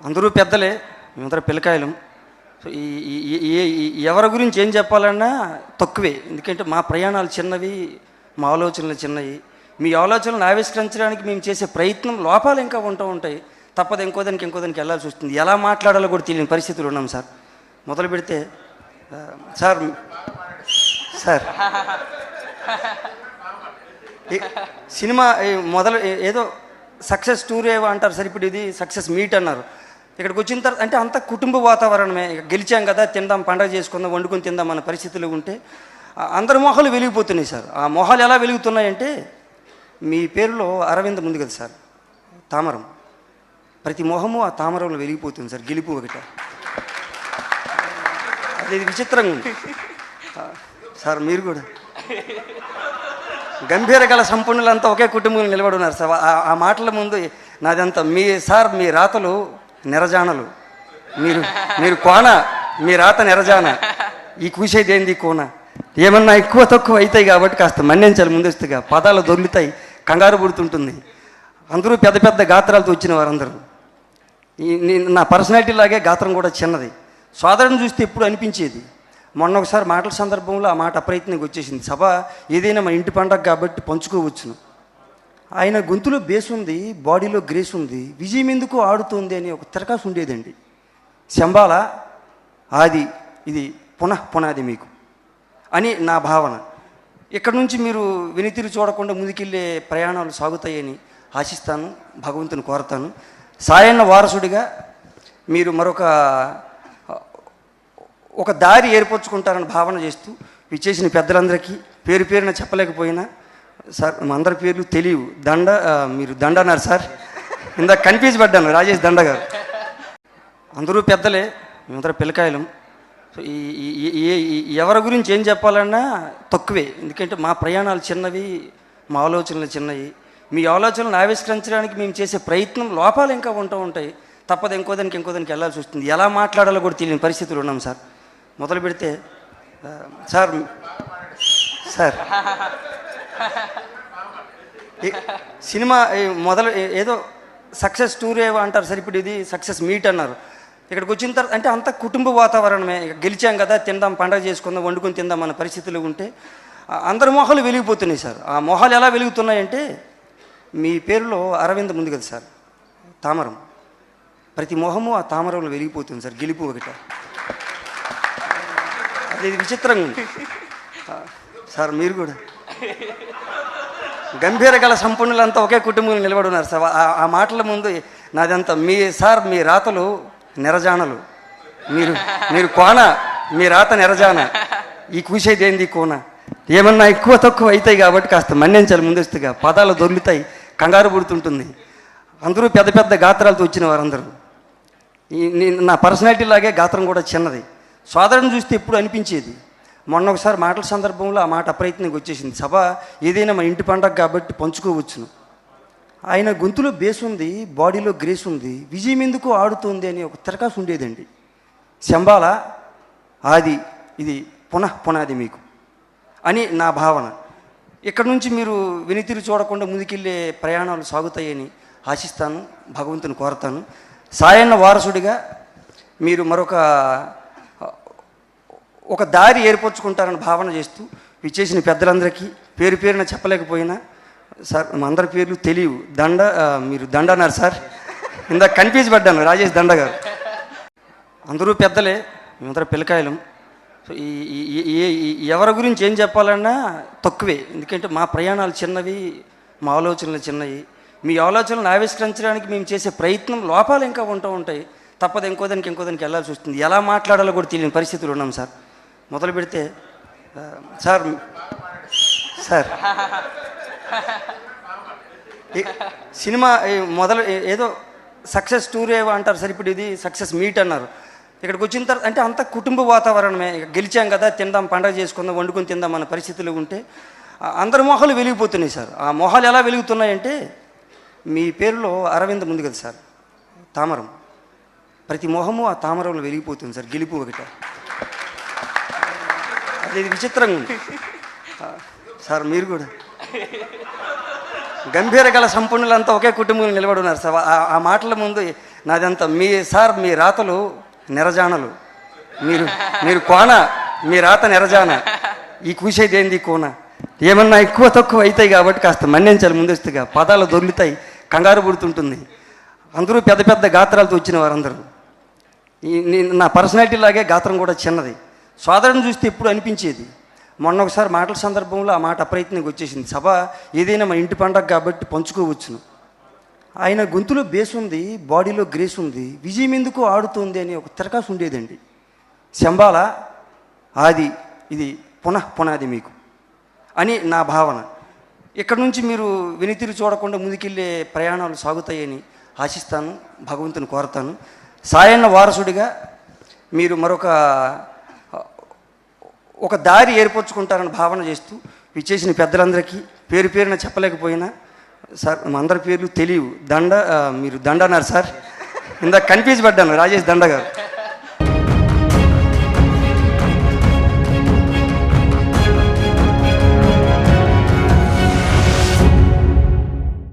అందరూ పెద్దలే, మేమందరం పిల్లకాయలం. సో ఎవరి గురించి ఏం చెప్పాలన్నా తక్కువే. ఎందుకంటే మా ప్రయాణాలు చిన్నవి, మా ఆలోచనలు చిన్నవి. మీ ఆలోచనలను ఆవిష్కరించడానికి మేము చేసే ప్రయత్నం లోపాలు ఇంకా ఉంటూ ఉంటాయి. తప్పదు, ఇంకోదానికి వెళ్ళాల్సి వస్తుంది. ఎలా మాట్లాడాలో కూడా తెలియని పరిస్థితులు ఉన్నాం సార్. మొదలు పెడితే సార్ సార్ సినిమా మొదలు ఏదో సక్సెస్ టూర్ ఏవో అంటారు సార్. ఇప్పుడు ఇది సక్సెస్ మీట్ అన్నారు. ఇక్కడికి వచ్చిన తర్వాత అంటే అంత కుటుంబ వాతావరణమే. గెలిచాం కదా, తిందాం, పండగ చేసుకుందాం, వండుకొని తిందాం అన్న పరిస్థితులు ఉంటే అందరి మొహాలు వెలిగిపోతున్నాయి సార్. ఆ మొహాలు ఎలా వెలుగుతున్నాయంటే, మీ పేరులో అరవింద్ ముందు కదా సార్, తామరం. ప్రతి మొహము ఆ తామరంలో వెలిగిపోతుంది సార్. గెలుపు ఒకట. అది విచిత్రంగా ఉంది సార్. మీరు కూడా గంభీర గల సంపన్నులంతా ఒకే కుటుంబంలో నిలబడి ఉన్నారు సార్. ఆ మాటల ముందు నాదంతా మీ రాతలు నెరజానలు, మీరు కోన, మీ రాత నెరజాన, ఈ కూసేది ఏంది కోన. ఏమన్నా ఎక్కువ తక్కువ అవుతాయి కాబట్టి కాస్త మన్నించాలి ముందస్తుగా. పదాలు దొరుకుతాయి, కంగారు పుడుతుంటుంది. అందరూ పెద్ద పెద్ద గాత్రాలతో వచ్చిన వారందరూ. నా పర్సనాలిటీ లాగే గాత్రం కూడా చిన్నది. సోదరుని చూస్తే ఎప్పుడు అనిపించేది. మొన్న ఒకసారి మాటల సందర్భంలో ఆ మాట అప్రయత్నంగా వచ్చేసింది. సభ ఏదైనా మన ఇంటి పండగ కాబట్టి పంచుకోవచ్చును. ఆయన గొంతులో బేస్ ఉంది, బాడీలో గ్రేస్ ఉంది, విజయం ఎందుకు ఆడుతుంది అని ఒక తిరకాసు ఉండేదండి. శంబాల ఆది, ఇది పునాది మీకు అని నా భావన. ఇక్కడ నుంచి మీరు వెనుతిరి చూడకుండా ముందుకెళ్ళే ప్రయాణాలు సాగుతాయని ఆశిస్తాను, భగవంతుని కోరతాను. సాయన్న వారసుడిగా మీరు మరొక దారి ఏర్పరచుకుంటారని భావన చేస్తూ విచ్చేసిన పెద్దలందరికీ పేరు పేరున చెప్పలేకపోయినా సార్, మా అందరి పేర్లు తెలియవు. మీరు దండ అన్నారు సార్, ఇందాక కన్ఫ్యూజ్ పడ్డాను. రాజేష్ దండ గారు. అందరూ పెద్దలే, మేమందరం పిల్లకాయలం. సో ఎవరి గురించి ఏం చెప్పాలన్నా తక్కువే. ఎందుకంటే మా ప్రయాణాలు చిన్నవి, మా ఆలోచనలు చిన్నవి. మీ ఆలోచనలను ఆవిష్కరించడానికి మేము చేసే ప్రయత్నం లోపాలు ఇంకా ఉంటూ ఉంటాయి. తప్పదు, ఇంకోదానికి వెళ్ళాల్సి వస్తుంది. ఎలా మాట్లాడాలో కూడా తెలియని పరిస్థితులు ఉన్నాం సార్. మొదలు పెడితే సార్ సినిమా మొదలు ఏదో సక్సెస్ టూర్ ఏవో అంటారు సార్. ఇప్పుడు ఇది సక్సెస్ మీట్ అన్నారు. ఇక్కడికి వచ్చిన తర్వాత అంటే అంత కుటుంబ వాతావరణమే. గెలిచాం కదా, తిందాం, పండగ చేసుకుందాం, వండుకొని తిందాం అన్న పరిస్థితులు ఉంటే అందరి మొహాలు వెలిగిపోతున్నాయి సార్. ఆ మొహాలు ఎలా వెలుగుతున్నాయంటే, మీ పేరులో అరవింద్ ముందు కదా సార్, తామరం. ప్రతి మొహము ఆ తామరంలో వెలిగిపోతుంది సార్. గెలుపు ఒకట. అది విచిత్రంగా ఉంది సార్. మీరు కూడా గంభీర గల సంపన్నులంతా ఒకే కుటుంబంలో నిలబడి ఉన్నారు సార్. ఆ మాటల ముందు నాదంతా మీ రాతలు నెరజానలు, మీరు కోన, మీ రాత నెరజాన, ఈ కూసేది ఏంది కోన. ఏమన్నా ఎక్కువ తక్కువ అవుతాయి కాబట్టి కాస్త మన్నించాలి ముందస్తుగా. పదాలు దొరుకుతాయి, కంగారు పుడుతుంటుంది. అందరూ పెద్ద పెద్ద గాత్రాలతో వచ్చిన వారందరూ. నా పర్సనాలిటీ లాగే గాత్రం కూడా చిన్నది. సోదరుని చూస్తే ఎప్పుడు అనిపించేది. మొన్న ఒకసారి మాటల సందర్భంలో ఆ మాట అప్రయత్నంగా వచ్చేసింది. సభ ఏదైనా మన ఇంటి పండగ కాబట్టి పంచుకోవచ్చును. ఆయన గొంతులో బేస్ ఉంది, బాడీలో గ్రేస్ ఉంది, విజయం ఎందుకు ఆడుతుంది అని ఒక తిరకాసు ఉండేదండి. శంబాల ఆది, ఇది పునాది మీకు అని నా భావన. ఇక్కడ నుంచి మీరు వెనుతిరి చూడకుండా ముందుకెళ్ళే ప్రయాణాలు సాగుతాయని ఆశిస్తాను, భగవంతుని కోరతాను. సాయన్న వారసుడిగా మీరు మరొక దారి ఏర్పరచుకుంటారని భావన చేస్తూ విచ్చేసిన పెద్దలందరికీ పేరు పేరున చెప్పలేకపోయినా సార్, మా అందరి పేర్లు తెలియవు. మీరు దండ అన్నారు సార్, ఇందాక కన్ఫ్యూజ్ పడ్డాను. రాజేష్ దండ గారు. అందరూ పెద్దలే, మేమందరం పిల్లకాయలం. సో ఎవరి గురించి ఏం చెప్పాలన్నా తక్కువే. ఎందుకంటే మా ప్రయాణాలు చిన్నవి, మా ఆలోచనలు చిన్నవి. మీ ఆలోచనలను ఆవిష్కరించడానికి మేము చేసే ప్రయత్నం లోపాలు ఇంకా ఉంటూ ఉంటాయి. తప్పదు, ఇంకోదానికి వెళ్ళాల్సి వస్తుంది. ఎలా మాట్లాడాలో కూడా తెలియని పరిస్థితులు ఉన్నాం సార్. మొదలు పెడితే సార్ సినిమా మొదలు ఏదో సక్సెస్ టూర్ ఏవో అంటారు సార్. ఇప్పుడు ఇది సక్సెస్ మీట్ అన్నారు. ఇక్కడికి వచ్చిన తర్వాత అంటే అంత కుటుంబ వాతావరణమే. గెలిచాం కదా, తిందాం, పండగ చేసుకుందాం, వండుకొని తిందాం అన్న పరిస్థితులు ఉంటే అందరి మొహాలు వెలిగిపోతున్నాయి సార్. ఆ మొహాలు ఎలా వెలుగుతున్నాయంటే, మీ పేరులో అరవింద్ ముందు కదా సార్, తామరం. ప్రతి మొహము ఆ తామరంలో వెలిగిపోతుంది సార్. గెలుపు ఒకట. అది విచిత్రంగా ఉంది సార్. మీరు కూడా గంభీర గల సంపన్నులంతా ఒకే కుటుంబంలో నిలబడి ఉన్నారు సార్. ఆ మాటల ముందు నాదంతా మీ రాతలు నిరజానలు, మీరు మీరు కోన, మీ రాత నిరజాన, ఈ కూసేది ఏంది కోన. ఏమన్నా ఎక్కువ తక్కువ అవుతాయి కాబట్టి కాస్త మన్నించాలి ముందస్తుగా, పదాలు దొర్లుతాయి, కంగారు పుడుతుంటుంది. అందరూ పెద్ద పెద్ద గాత్రాలతో వచ్చిన వారందరూ. నా పర్సనాలిటీ లాగే గాత్రం కూడా చిన్నది. సోదరుని చూస్తే ఎప్పుడు అనిపించేది. మొన్న ఒకసారి మాటల సందర్భంలో ఆ మాట అప్రయత్నంగా వచ్చేసింది. సభ ఏదైనా మన ఇంటి పండగ కాబట్టి పంచుకోవచ్చును. ఆయన గొంతులో బేస్ ఉంది, బాడీలో గ్రేస్ ఉంది, విజయం ఎందుకు ఆడుతుంది అని ఒక తిరకాసు ఉండేదండి. శంబాల ఆది, ఇది పునాది మీకు అని నా భావన. ఇక్కడ నుంచి మీరు వెనుతిరిగి చూడకుండా ముందుకెళ్ళే ప్రయాణాలు సాగుతాయని ఆశిస్తాను, భగవంతుని కోరతాను. సాయన్న వారసుడిగా మీరు మరొక దారి ఏర్పరచుకుంటారని భావన చేస్తూ విచ్చేసిన పెద్దలందరికీ పేరు పేరున చెప్పలేకపోయినా సార్ అందరి పేర్లు తెలియవు. మీరు దండ అన్నారు సార్, ఇందాక కన్ఫ్యూజ్ పడ్డాను, రాజేష్ దండ గారు.